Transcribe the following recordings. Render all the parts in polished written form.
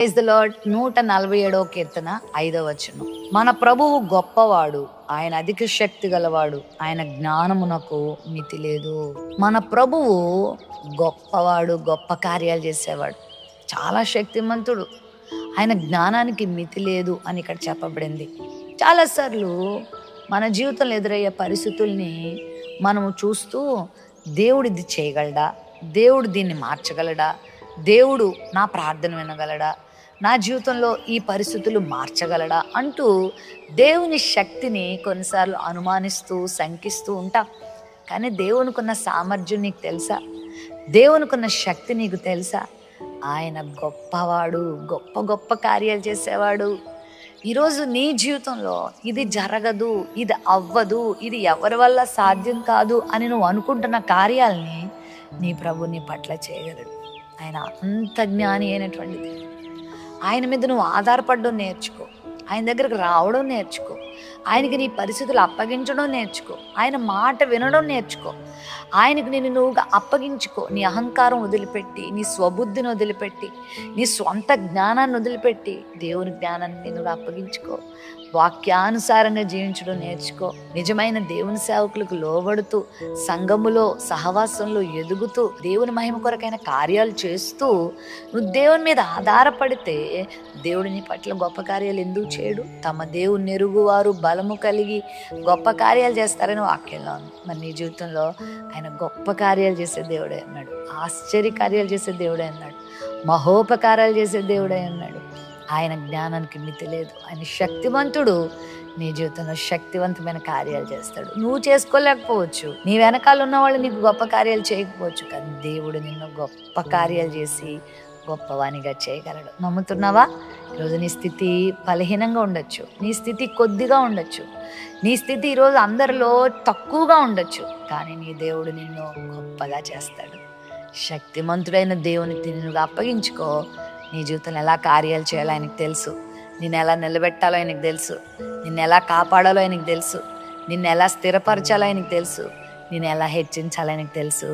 Praise the Lord. 147వ కీర్తన 5వ వచనం. మన ప్రభువు గొప్పవాడు, ఆయన అధిక శక్తి గలవాడు, ఆయన జ్ఞానమునకు మితి లేదు. మన ప్రభువు గొప్పవాడు, గొప్ప కార్యాలు చేసేవాడు, చాలా శక్తిమంతుడు, ఆయన జ్ఞానానికి మితి లేదు అని ఇక్కడ చెప్పబడింది. చాలాసార్లు మన జీవితంలో ఎదురయ్యే పరిస్థితుల్ని మనము చూస్తూ దేవుడు ఇది చేయగలడా, దేవుడు దీన్ని మార్చగలడా, దేవుడు నా ప్రార్థన వినగలడా, నా జీవితంలో ఈ పరిస్థితులు మార్చగలడా అంటూ దేవుని శక్తిని కొన్నిసార్లు అనుమానిస్తూ శంకిస్తూ ఉంటాం. కానీ దేవునికున్న సామర్థ్యం నీకు తెలుసా? దేవునికున్న శక్తి నీకు తెలుసా? ఆయన గొప్పవాడు, గొప్ప గొప్ప కార్యాలు చేసేవాడు. ఈరోజు నీ జీవితంలో ఇది జరగదు, ఇది అవ్వదు, ఇది ఎవరి వల్ల సాధ్యం కాదు అని నువ్వు అనుకుంటున్న కార్యాలని నీ ప్రభు నీ పట్ల చేయగలడు. ఆయన అంత జ్ఞాని అయినటువంటిది. ఆయన మీద నువ్వు ఆధారపడడం నేర్చుకో, ఆయన దగ్గరకు రావడం నేర్చుకో, ఆయనకి నీ పరిస్థితులు అప్పగించడం నేర్చుకో, ఆయన మాట వినడం నేర్చుకో, ఆయనకు నేను నువ్వుగా అప్పగించుకో. నీ అహంకారం వదిలిపెట్టి, నీ స్వబుద్ధిని వదిలిపెట్టి, నీ స్వంత జ్ఞానాన్ని వదిలిపెట్టి దేవుని జ్ఞానాన్ని నువ్వు అప్పగించుకో. వాక్యానుసారంగా జీవించడం నేర్చుకో. నిజమైన దేవుని సేవకులకు లోబడుతూ, సంఘములో సహవాసంలో ఎదుగుతూ, దేవుని మహిమ కొరకైన కార్యాలు చేస్తూ నువ్వు దేవుని మీద ఆధారపడితే దేవుడు నీ పట్ల గొప్ప కార్యాలు ఎందుకు చేయడు? తమ దేవుని ఎరుగువారు బలము కలిగి గొప్ప కార్యాలు చేస్తారని వాక్యంలో ఉంది. మరి నీ జీవితంలో ఆయన గొప్ప కార్యాలు చేసే దేవుడే అన్నాడు, ఆశ్చర్య కార్యాలు చేసే దేవుడే అన్నాడు, మహోపకారాలు చేసే దేవుడే అన్నాడు. ఆయన జ్ఞానానికి మితి లేదు. ఆయన శక్తివంతుడు. నీ జీవితంలో శక్తివంతమైన కార్యాలు చేస్తాడు. నువ్వు చేసుకోలేకపోవచ్చు, నీ వెనకాల ఉన్న వాళ్ళు నీకు గొప్ప కార్యాలు చేయకపోవచ్చు, కానీ దేవుడు నిన్ను గొప్ప కార్యాలు చేసి గొప్పవానిగా చేయగలడు. నమ్ముతున్నావా? ఈరోజు నీ స్థితి బలహీనంగా ఉండొచ్చు, నీ స్థితి కొద్దిగా ఉండొచ్చు, నీ స్థితి ఈరోజు అందరిలో తక్కువగా ఉండొచ్చు, కానీ నీ దేవుడు నిన్ను గొప్పగా చేస్తాడు. శక్తిమంతుడైన దేవునికి నిన్ను అప్పగించుకో. నీ జీవితంలో ఎలా కార్యాలు చేయాలో ఆయనకు తెలుసు. నిన్ను ఎలా నిలబెట్టాలో ఆయనకు తెలుసు. నిన్ను ఎలా కాపాడాలో ఆయనకు తెలుసు. నిన్ను ఎలా స్థిరపరచాలో ఆయనకు తెలుసు. నిన్ను ఎలా హెచ్చించాలో ఆయనకు తెలుసు.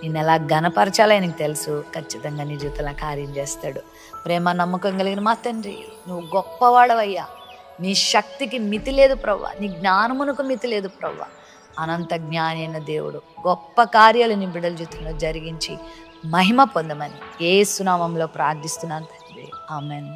నిన్ను ఎలా ఘనపరచాలో ఆయనకు తెలుసు. ఖచ్చితంగా నీ జీవితంలో కార్యం చేస్తాడు. ప్రేమ నమ్మకం కలిగిన మా తండ్రి, నువ్వు గొప్పవాడవయ్యా. నీ శక్తికి మితి లేదు ప్రవ్వా, నీ జ్ఞానమునకు మితి లేదు ప్రవ్వా. అనంత జ్ఞాని అయిన దేవుడు గొప్ప కార్యాలు నీ బిడ్డల జీవితంలో జరిగించి మహిమ పొందమని యేసు నామములో ప్రార్థిస్తున్నాను తండ్రి. ఆమేన్.